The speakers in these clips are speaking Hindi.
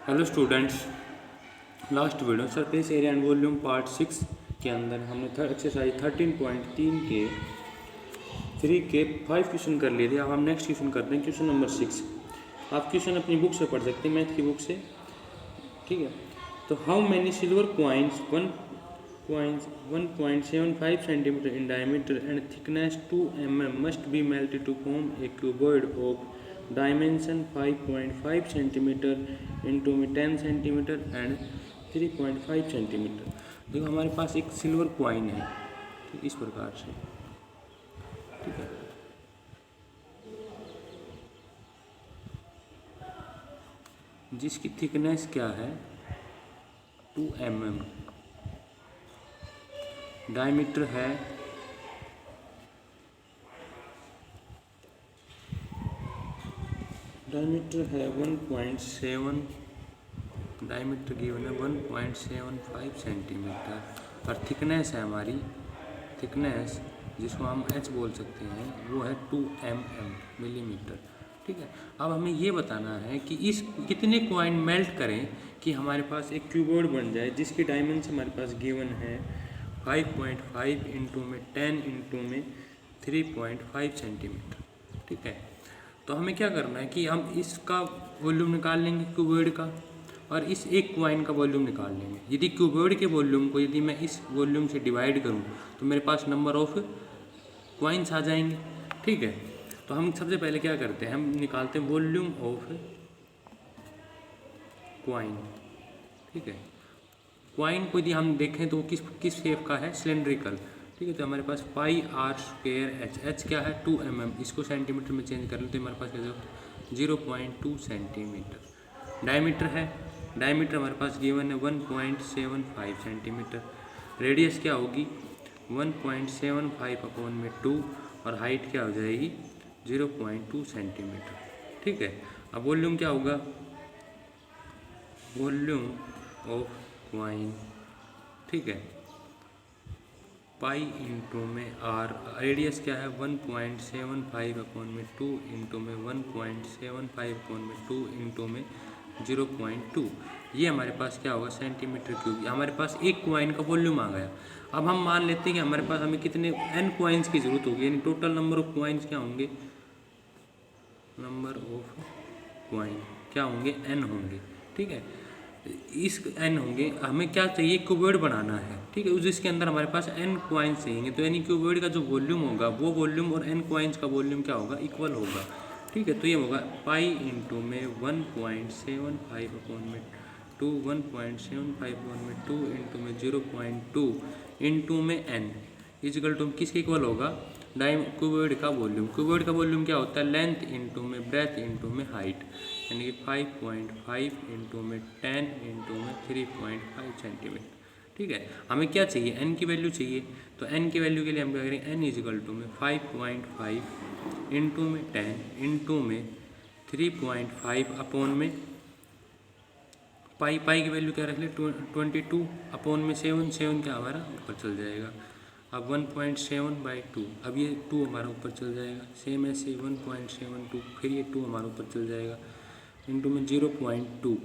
Hello students, last video surface area and volume part 6 के अंदर हमने एक्सरसाइज 13.3 के 3 के 5 क्वेश्चन कर लिए थे। अब हम नेक्स्ट क्वेश्चन करते हैं, क्वेश्चन नंबर 6। आप क्वेश्चन अपनी बुक से पढ़ सकते हैं, मैथ की बुक से, ठीक है। तो how many silver coins 1.75 centimetre in diameter and thickness 2 mm must be melted to form a cuboid of dimension 5.5 centimetre into में 10 सेंटीमीटर एंड 3.5 सेंटीमीटर। देखो हमारे पास एक सिल्वर कॉइन है, ठीक, इस प्रकार से, ठीक है। जिसकी थिकनेस क्या है 2 mm, डायमीटर है 1.7, डायमीटर गिवन है 1.75 सेंटीमीटर और थिकनेस है हमारी, थिकनेस जिसको हम h बोल सकते हैं वो है 2 mm मिलीमीटर, ठीक है। अब हमें ये बताना है कि इस कितने कॉइन मेल्ट करें कि हमारे पास एक क्यूबॉइड बन जाए जिसकी डायमेंशन हमारे पास गिवन है 5.5 इंटू में 10 इंटू में 3.5 सेंटीमीटर, ठीक है। तो हमें क्या करना है कि हम इसका वॉल्यूम निकाल लेंगे क्यूबॉइड का और इस एक कॉइन का वॉल्यूम निकाल लेंगे। यदि क्यूबॉइड के वॉल्यूम को यदि मैं इस वॉल्यूम से डिवाइड करूं तो मेरे पास नंबर ऑफ कॉइन्स आ जाएंगे, ठीक है। तो हम सबसे पहले क्या करते हैं, हम निकालते हैं वॉल्यूम ऑफ कॉइन, ठीक है। कॉइन को यदि हम देखें तो किस किस शेप का है, सिलेंड्रिकल, ठीक है। तो हमारे पास पाई आर स्क्वायर एच, एच क्या है 2 mm, इसको सेंटीमीटर में चेंज कर लें तो हमारे पास क्या होगा 0.2 सेंटीमीटर। डायमीटर है, डायमीटर हमारे पास गिवन है 1.75 सेंटीमीटर। रेडियस क्या होगी 1.75 अपॉन में 2 और हाइट क्या हो जाएगी 0.2 सेंटीमीटर, ठीक है। अब वॉल्यूम क्या होगा, वॉल्यूम ऑफ कॉइन, ठीक है, पाई इंटू में आर, रेडियस क्या है 1.75 अपॉन में 2 इंटू में 1.75 अपॉन में 2 इंटू में 0.2, ये हमारे पास क्या होगा सेंटीमीटर क्यूब। हमारे पास एक कॉइन का वॉल्यूम आ गया। अब हम मान लेते हैं कि हमारे पास हमें कितने n कॉइन्स की ज़रूरत होगी, यानी टोटल नंबर ऑफ कॉइन्स क्या होंगे, नंबर ऑफ कॉइन क्या होंगे n होंगे, ठीक है। इस n होंगे, हमें क्या चाहिए क्यूबॉइड बनाना है, ठीक है, जिसके अंदर हमारे पास n कॉइन्स चाहिए। तो यानी क्यूबॉइड का जो वॉल्यूम होगा वो वॉल्यूम और n कॉइन्स का वॉल्यूम क्या होगा इक्वल होगा, ठीक है। तो ये होगा पाई इंटू में 1.75 अपॉन में 2, 1.75 अपॉन में 2 इंटू में 0.2 इंटू में n इजिकल टू किसके इक्वल होगा क्यूबॉइड का वॉल्यूम। क्यूबॉइड का वॉल्यूम क्या होता है लेंथ इंटू में ब्रेथ इंटू में हाइट, यानी कि 5.5 इंटू में 10 इंटू में 3.5 सेंटीमीटर, ठीक है। हमें क्या चाहिए n की वैल्यू चाहिए, तो n की वैल्यू के लिए हम क्या करेंगे n इजिकल टू में 5.5 इंटू में 10 इंटू में 3.5 अपॉन में पाई, पाई की वैल्यू क्या रख ले 22 अपॉन में 7, 7 क्या हमारा ऊपर चल जाएगा। अब 1.7/2, अब ये 2 हमारा ऊपर चल जाएगा, सेम ऐसे 1.72, फिर ये 2 हमारा ऊपर चल जाएगा इंटू में 0.2,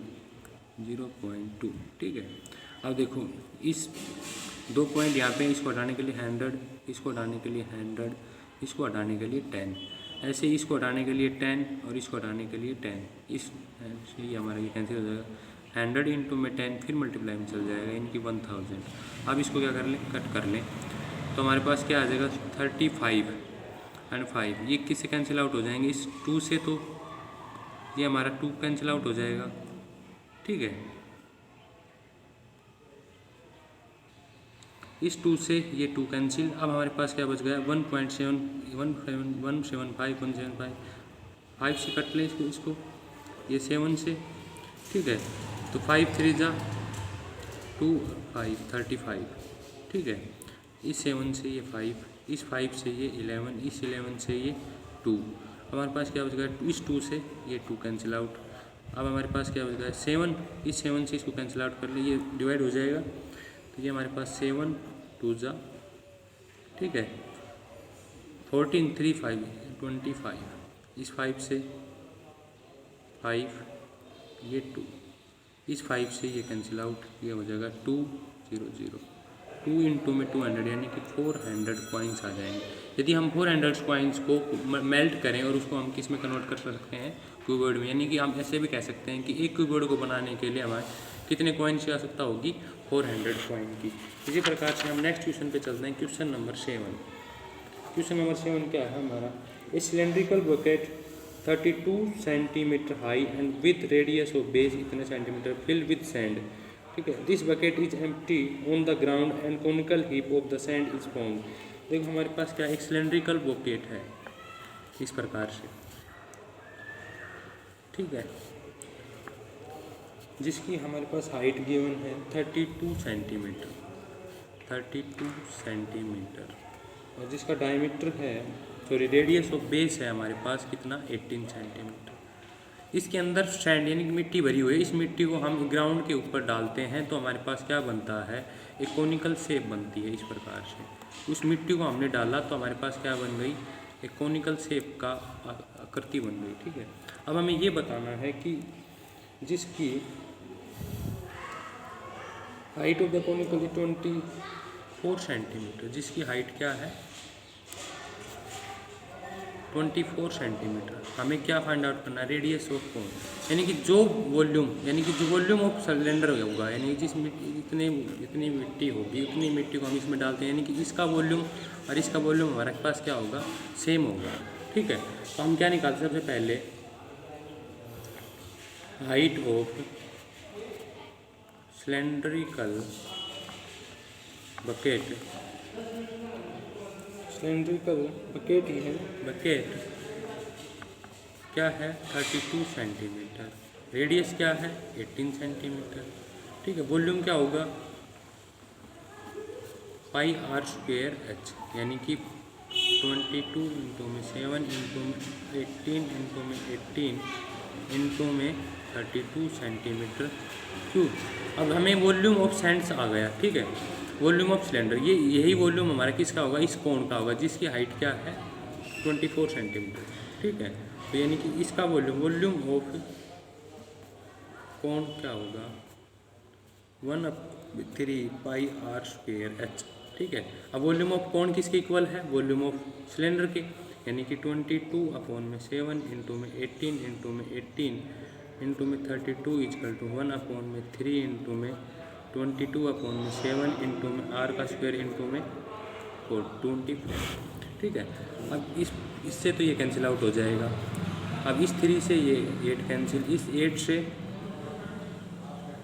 ठीक है। अब देखो इस 2 पॉइंट यहाँ पे, इसको हटाने के लिए 100, इसको हटाने के लिए 100, इसको हटाने के लिए 10, ऐसे इसको हटाने के लिए 10 और इसको हटाने के लिए 10, इस ये हमारा ये कैंसिल हो जाएगा 100 इंटू में 10, फिर मल्टीप्लाई में चल जाएगा इनकी 1000। अब इसको क्या कर लें कट कर लें तो हमारे पास क्या आ जाएगा 35 एंड 5, ये किससे कैंसिल आउट हो जाएंगे इस 2 से, तो ये हमारा 2 कैंसिल आउट हो जाएगा, ठीक है। इस 2 से ये 2 कैंसिल, अब हमारे पास क्या बच गया 1.175 5 से कट लें इसको ये 7 से, ठीक है। तो 5 3 जा 2 5 35, ठीक है। इस 7 से ये 5, इस 5 से ये 11, इस 11 से ये 2, हमारे पास क्या बच गया इस 2 से ये 2 कैंसिल आउट। अब हमारे पास क्या बच गया 7, इस 7 से इसको कैंसिल आउट कर ले, ये डिवाइड हो जाएगा, तो ये हमारे पास 7 2 जा, ठीक है, 14 3 5 25, इस 5 से 5 ये 2, इस 5 से ये कैंसिल आउट, ये हो जाएगा 200, 2 इंटू में 200 यानी कि 400 कॉइन्स आ जाएंगे। यदि हम 400 कॉइन्स को मेल्ट करें और उसको हम किस में कन्वर्ट कर सकते हैं, क्यूबॉइड में, यानी कि हम ऐसे भी कह सकते हैं कि एक क्यूबॉइड को बनाने के लिए हमारे कितने कॉइन्स की आवश्यकता होगी, 400 कॉइन की। इसी प्रकार से हम नेक्स्ट क्वेश्चन पे चलते हैं, क्वेश्चन नंबर 7। क्वेश्चन नंबर 7 क्या है हमारा, ए cylindrical bucket 32 centimetre high and with radius of base इतने सेंटीमीटर फिल विथ सैंड। ठीक है, this bucket is empty on the ground and conical heap of the sand is found. देखो हमारे पास क्या एक सिलेंड्रिकल बकेट है इस प्रकार से, ठीक है, जिसकी हमारे पास हाइट गिवन है 32 सेंटीमीटर, 32 सेंटीमीटर, और जिसका डायमीटर है, सॉरी रेडियस ऑफ बेस है हमारे पास कितना, 18 सेंटीमीटर। इसके अंदर सैंड यानी कि मिट्टी भरी हुई है, इस मिट्टी को हम ग्राउंड के ऊपर डालते हैं तो हमारे पास क्या बनता है, एक कोनिकल शेप बनती है इस प्रकार से। उस मिट्टी को हमने डाला तो हमारे पास क्या बन गई, एक कोनिकल शेप का आकृति बन गई। ठीक है, अब हमें ये बताना है कि जिसकी height of the conical 24 centimetre, जिसकी हाइट क्या है 24 सेंटीमीटर, हमें क्या फाइंड आउट करना है, रेडियस ऑफ कोन, यानी कि जो वॉल्यूम, यानी कि जो वॉल्यूम ऑफ सिलेंडर होगा, यानी कि जिस इतनी मिट्टी होगी उतनी मिट्टी को हम इसमें डालते हैं, यानी कि इसका वॉल्यूम और इसका वॉल्यूम हमारे पास क्या होगा, सेम होगा। ठीक है, तो हम क्या निकालते हैं, सबसे पहले height of cylindrical bucket, cylindrical bucket ही है, बकेट क्या है 32 सेंटीमीटर, रेडियस क्या है 18 सेंटीमीटर। ठीक है, वॉल्यूम क्या होगा पाई आर स्क्वेयर एच, यानी कि 22 इंटू में 7 इंटू में 18 इंटू में 18 इंटू में 32 सेंटीमीटर क्यूब। अब हमें वॉल्यूम ऑफ सैंड्स आ गया। ठीक है, वॉल्यूम ऑफ सिलेंडर, यही वॉल्यूम हमारा किसका होगा, इस कोन का होगा, जिसकी हाइट क्या है 24 सेंटीमीटर। ठीक है, तो यानी कि इसका वॉल्यूम ऑफ कोन क्या होगा 1/3 पाई आर स्क्वेयर एच। ठीक है, अब वॉल्यूम ऑफ कोन किसके इक्वल है, वॉल्यूम ऑफ सिलेंडर के, यानी कि 22/7 इंटू में 18 इंटू में 18 इंटू में 32 इजकल टू 1/3 इंटू में 22/7 इंटू में आर का स्क्वायर इंटू में 24। ठीक है, अब इससे तो ये कैंसिल आउट हो जाएगा। अब इस 3 से ये 8 कैंसिल, इस 8 से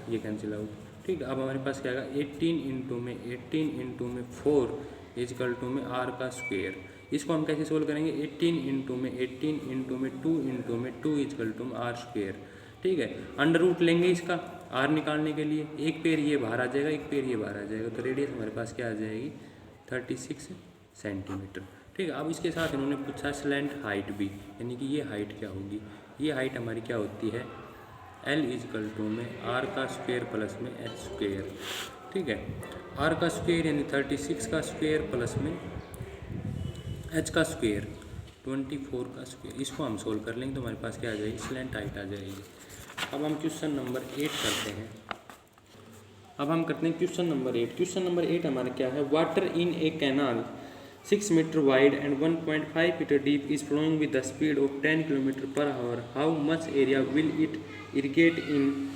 ये कैंसिल आउट। ठीक है, अब हमारे पास क्या आएगा 18 इंटू में 4 इजकल टू में आर का स्क्वायर। इसको हम कैसे सोल्व करेंगे, 18 इंटू में 2 इंटू में 2 इजकल टू में आर स्क्वायर। ठीक है, अंडर रूट लेंगे इसका आर निकालने के लिए, एक पेड़ ये बाहर आ जाएगा, एक पेड़ ये बाहर आ जाएगा, तो रेडियस हमारे पास क्या आ जाएगी 36 सेंटीमीटर। ठीक है, अब इसके साथ इन्होंने पूछा स्लैंट हाइट भी, यानी कि ये हाइट क्या होगी, ये हाइट हमारी क्या होती है L इजकल टू में आर का स्क्वायर प्लस में एच स्क्वायर। ठीक है, आर का स्क्वायर यानी 36 का स्क्वायर प्लस में एच का स्क्वायर 24 का स्क्वायर। इसको हम सोल्व कर लेंगे तो हमारे पास क्या आ जाएगी, स्लैंट हाइट आ जाएगी। अब हम क्वेश्चन नंबर 8 करते हैं। अब हम करते हैं क्वेश्चन नंबर 8। क्वेश्चन नंबर 8 हमारा क्या है, water in a canal 6 metre wide and 1.5 metre deep is flowing with the speed of 10 kilometre per hour. How much area will it irrigate in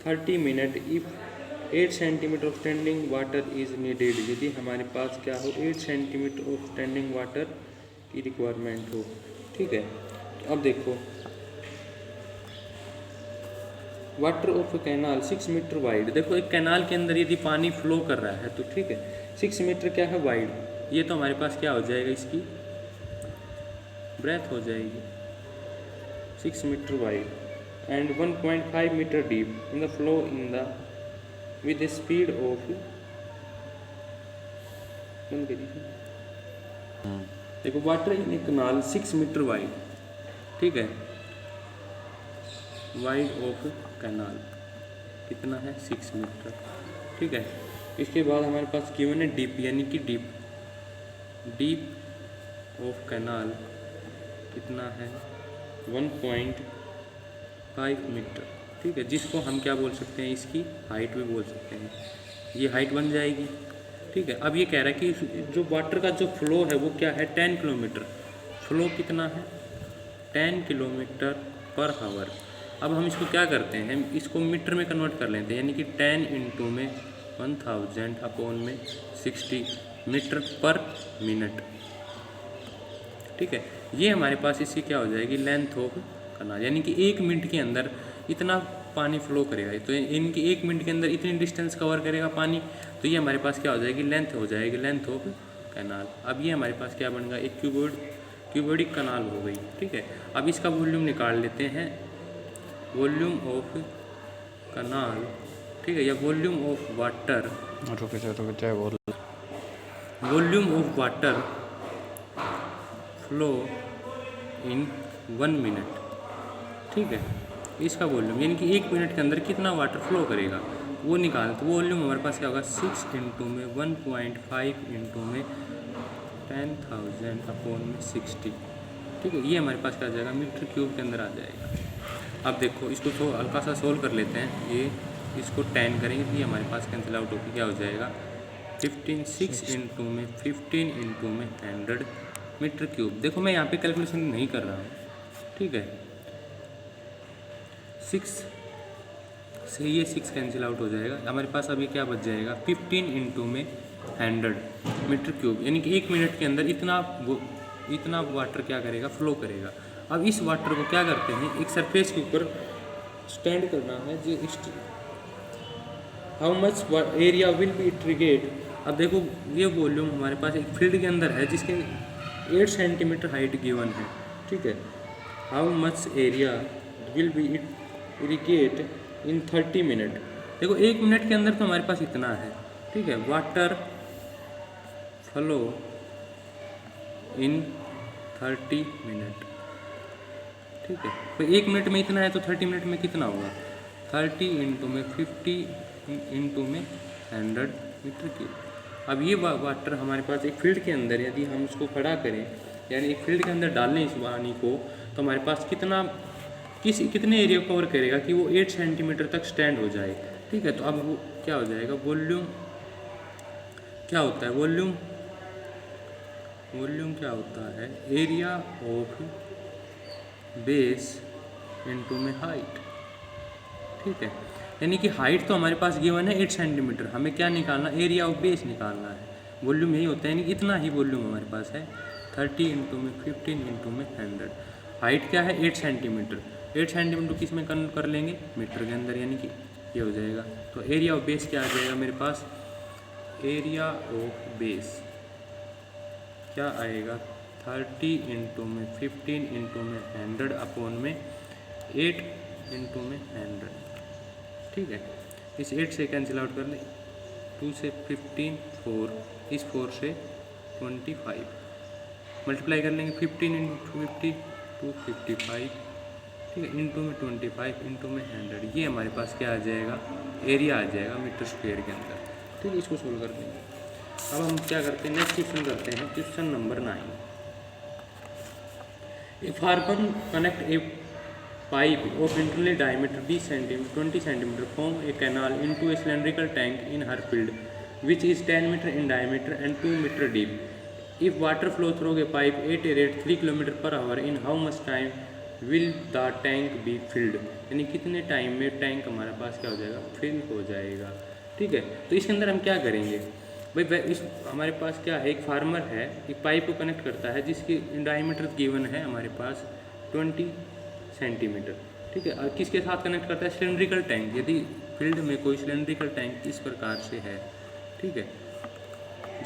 30 minute if 8 centimetre of standing water is needed. यदि हमारे पास क्या हो 8 सेंटीमीटर ऑफ स्टैंडिंग वाटर की रिक्वायरमेंट हो। ठीक है, तो अब देखो water of canal 6 metre wide, देखो एक कैनाल के अंदर यदि पानी फ्लो कर रहा है तो ठीक है 6 मीटर क्या है वाइड, ये तो हमारे पास क्या हो जाएगा इसकी ब्रेथ हो जाएगी 6 metre wide and 1.5 metre deep in the flow in the with speed of, देखो water in a canal 6 metre wide, ठीक है, वाइड ऑफ कैनाल कितना है 6 मीटर। ठीक है, इसके बाद हमारे पास गिवन है डीप, यानी कि डीप ऑफ कैनाल कितना है 1.5 मीटर। ठीक है, जिसको हम क्या बोल सकते हैं, इसकी हाइट भी बोल सकते हैं। ये हाइट बन जाएगी। ठीक है, अब ये कह रहा है कि जो वाटर का जो फ्लो है वो क्या है, 10 किलोमीटर। फ्लो कितना है, 10 किलोमीटर पर हावर। अब हम इसको क्या करते हैं, इसको मीटर में कन्वर्ट कर लेते हैं, यानी कि 10 इंटू में 1000 अपॉन में 60 मीटर पर मिनट। ठीक है, ये हमारे पास इसकी क्या हो जाएगी, लेंथ ऑफ कनाल, यानी कि 1 मिनट के अंदर इतना पानी फ्लो करेगा। तो इनकी 1 मिनट के अंदर इतनी डिस्टेंस कवर करेगा पानी, तो ये हमारे पास क्या हो जाएगी, लेंथ हो जाएगी, लेंथ ऑफ कैनाल। अब ये हमारे पास क्या बन गया, एक क्यूबोइडिक कनाल हो गई। ठीक है, अब इसका वॉल्यूम निकाल लेते हैं, वॉल्यूम ऑफ कनाल, ठीक है, या volume of water, volume of water flow in 1 minute. ठीक है, इसका वॉल्यूम यानी कि 1 मिनट के अंदर कितना वाटर फ्लो करेगा वो निकाल। तो वॉल्यूम हमारे पास क्या होगा, 6 इंटू में 1.5 इंटू में 10,000 अपॉन में 60। ठीक है, ये हमारे पास क्या आ जाएगा, मीटर क्यूब के अंदर आ जाएगा। अब देखो इसको हल्का सा सोल्व कर लेते हैं, ये इसको 10 करेंगे तो ये हमारे पास कैंसिल आउट होकर क्या हो जाएगा, 6 इंटू में 15 इंटू में 100 मीटर क्यूब। देखो मैं यहाँ पे कैलकुलेशन नहीं कर रहा हूँ। ठीक है, 6 से ये 6 कैंसिल आउट हो जाएगा, हमारे पास अभी क्या बच जाएगा, 15 इंटू में 100 मीटर क्यूब, यानी कि 1 मिनट के अंदर इतना वाटर क्या करेगा, फ्लो करेगा। अब इस वाटर को क्या करते हैं, एक सरफेस के ऊपर स्टैंड करना है, जो how much area will be irrigated. अब देखो ये वॉल्यूम हमारे पास एक फील्ड के अंदर है जिसके 8 सेंटीमीटर हाइट गिवन है। ठीक है, how much area will B irrigate in 30 minute. देखो 1 मिनट के अंदर तो हमारे पास इतना है। ठीक है, वाटर फ्लो इन 30 मिनट। ठीक है, तो 1 मिनट में इतना है तो 30 मिनट में कितना होगा, 30 इंटू में 50 इंटू में 100 मीटर क्यूब। अब ये वाटर हमारे पास एक फील्ड के अंदर यदि हम उसको खड़ा करें, यानी एक फील्ड के अंदर डालें इस पानी को, तो हमारे पास कितने एरिया कवर करेगा कि वो 8 सेंटीमीटर तक स्टैंड हो जाए। ठीक है, तो अब वो क्या हो जाएगा, वॉल्यूम क्या होता है, वॉल्यूम क्या होता है, एरिया ऑफ बेस इंटू में हाइट। ठीक है, यानी कि हाइट तो हमारे पास गिवन है 8 सेंटीमीटर, हमें क्या निकालना, एरिया ऑफ बेस निकालना है। वॉल्यूम यही होता है, यानी कि इतना ही वॉल्यूम हमारे पास है, 30 इंटू में 15 इंटू में 100। हाइट क्या है, 8 सेंटीमीटर, 8 सेंटीमीटर किस में कन्वर्ट कर लेंगे, मीटर के अंदर, यानी कि ये हो जाएगा। तो एरिया ऑफ बेस क्या आ जाएगा मेरे पास, एरिया ऑफ बेस क्या आएगा, 30 इंटू में 15 इंटू में 100 अपॉन में 8 इंटू में 100। ठीक है, इस 8 से कैंसिल आउट कर लें, 2 से 15 4, इस 4 से 25, मल्टीप्लाई कर लेंगे 15 इंटू 50 255। ठीक है, इंटू में 25 इंटू में 100, ये हमारे पास क्या आ जाएगा, एरिया आ जाएगा मीटर स्क्वेयर के अंदर। ठीक है, इसको सोल्व कर देंगे। अब हम क्या करते हैं, नेक्स्ट क्वेश्चन करते हैं, question number 9। A farmer connect A pipe of internally diameter 20 centimeter from a canal into a cylindrical tank in her field, which is 10 meter in diameter and 2 meter deep. If water flow through a pipe at a rate 3 km per hour, in how much time will the tank be filled? यानी कितने टाइम में टैंक हमारे पास क्या हो जाएगा, फिल हो जाएगा। ठीक है, तो इसके अंदर हम क्या करेंगे भाई, इस हमारे पास क्या है, एक फार्मर है, एक पाइप को कनेक्ट करता है जिसकी डायमीटर गिवन है हमारे पास 20 सेंटीमीटर। ठीक है, और किसके साथ कनेक्ट करता है, सिलेंड्रिकल टैंक। यदि फील्ड में कोई सिलेंड्रिकल टैंक इस प्रकार से है, ठीक है,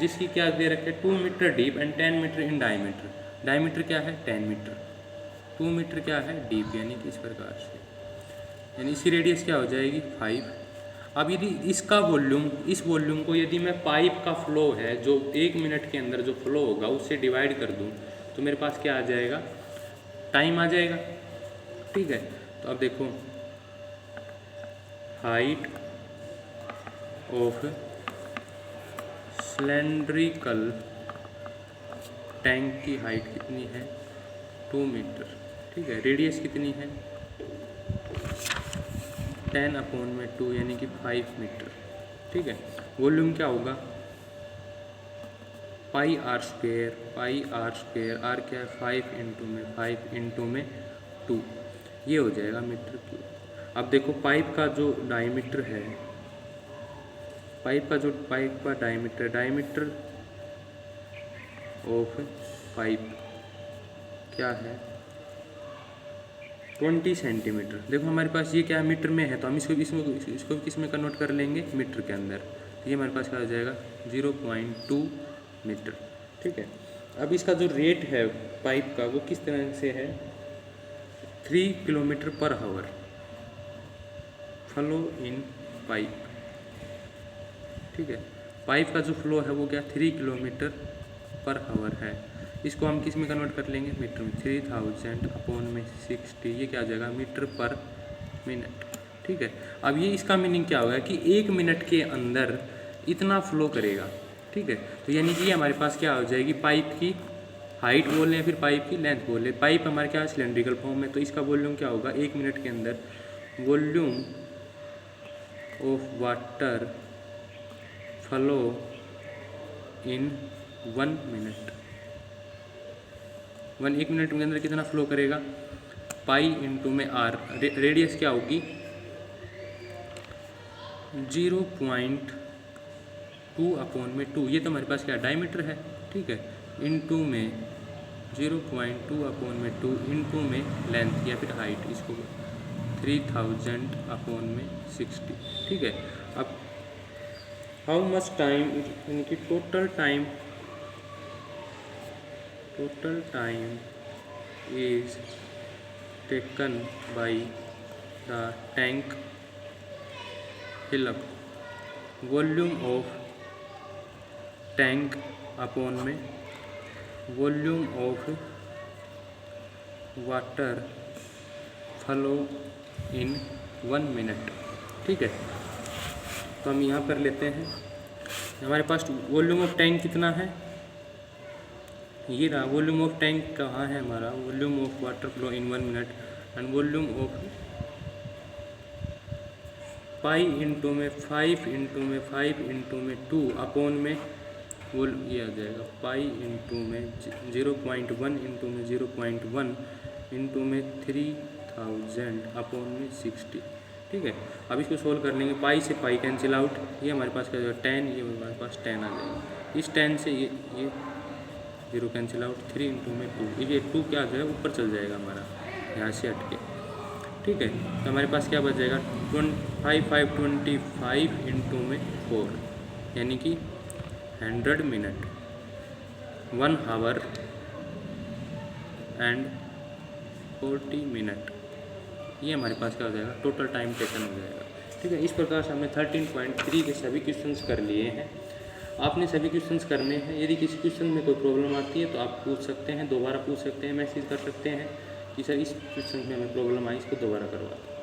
जिसकी क्या दे रखे, 2 metre deep and 10 metre in diameter. Diameter क्या है, 10 मीटर, 2 मीटर क्या है, डीप, यानी कि इस प्रकार से, यानी इसकी रेडियस क्या हो जाएगी, 5। अब यदि इसका वॉल्यूम, इस वॉल्यूम को यदि मैं पाइप का फ्लो है जो 1 मिनट के अंदर जो फ्लो होगा उससे डिवाइड कर दूँ, तो मेरे पास क्या आ जाएगा, टाइम आ जाएगा। ठीक है, तो अब देखो, हाइट ऑफ सिलेंड्रिकल टैंक की हाइट कितनी है, 2 मीटर। ठीक है, रेडियस कितनी है, 10/2 यानी कि 5 मीटर। ठीक है, वॉल्यूम क्या होगा, पाई आर स्क्वायर, आर क्या है 5 में 2, ये हो जाएगा मीटर क्यूब। अब देखो पाइप का जो डायमीटर है, पाइप का डायमीटर ऑफ पाइप क्या है 20 सेंटीमीटर। देखो हमारे पास ये क्या है मीटर में है, तो हम इसको किस में कन्वर्ट कर लेंगे, मीटर के अंदर। तो ये हमारे पास क्या हो जाएगा 0.2 मीटर। ठीक है, अब इसका जो रेट है पाइप का वो किस तरह से है, 3 kilometre per our flow in pipe. ठीक है, पाइप का जो फ्लो है वो क्या 3 किलोमीटर पर आवर है। इसको हम किस में कन्वर्ट कर लेंगे, मीटर में। 3000/60, ये क्या आ जाएगा मीटर पर मिनट। ठीक है, अब ये इसका मीनिंग क्या होगा कि 1 मिनट के अंदर इतना फ्लो करेगा। ठीक है, तो यानी कि हमारे पास क्या हो जाएगी, पाइप की हाइट बोल लें या फिर पाइप की लेंथ बोल लें। पाइप हमारे क्या सिलेंड्रिकल फॉर्म में, तो इसका वॉल्यूम क्या होगा 1 मिनट के अंदर, volume of water flow in 1 minute. 1 minute के अंदर कितना फ्लो करेगा, पाई इंटू में आर, रेडियस क्या होगी 0.2/2, ये तो हमारे पास क्या डायमीटर है। ठीक है, इंटू में 0.2/2 इंटू में लेंथ या फिर हाइट, इसको 3000/60। ठीक है, अब हाउ मच टाइम, यानी कि total time is taken by the tank fill up, volume of tank upon में volume of water flow in 1 minute। ठीक है, तो हम यहाँ पर लेते हैं, हमारे पास वॉल्यूम ऑफ टैंक कितना है, ये रहा। वॉल्यूम ऑफ टैंक कहाँ है हमारा, volume of water flow in 1 minute and volume of pi into में 5 इंटू में 2 अपॉन में ये आ जाएगा पाई इंटू में 0.1 इंटू में 0.1 इंटू में 3000/60। ठीक है, अब इसको सोल्व कर लेंगे, पाई से पाई कैंसिल आउट, ये हमारे पास क्या जाएगा 10, ये हमारे पास 10 आ जाएगा। इस 10 से ये 0 कैंसिल आउट, 3 इंटू में 2, ये 2 क्या आ जाएगा ऊपर चल जाएगा हमारा यहाँ से हट के। ठीक है, तो हमारे पास क्या बच जाएगा 25 इंटू में 4, यानी कि 100 मिनट, 1 आवर एंड 40 मिनट, ये हमारे पास क्या हो जाएगा टोटल टाइम टेकन हो जाएगा। ठीक है, इस प्रकार से हमने 13.3 के सभी क्वेश्चंस कर लिए हैं। आपने सभी क्वेश्चंस करने हैं। यदि किसी क्वेश्चन में कोई प्रॉब्लम आती है तो आप पूछ सकते हैं, दोबारा पूछ सकते हैं, मैसेज कर सकते हैं कि सर इस क्वेश्चन में हमें प्रॉब्लम आई, इसको दोबारा करवा दो।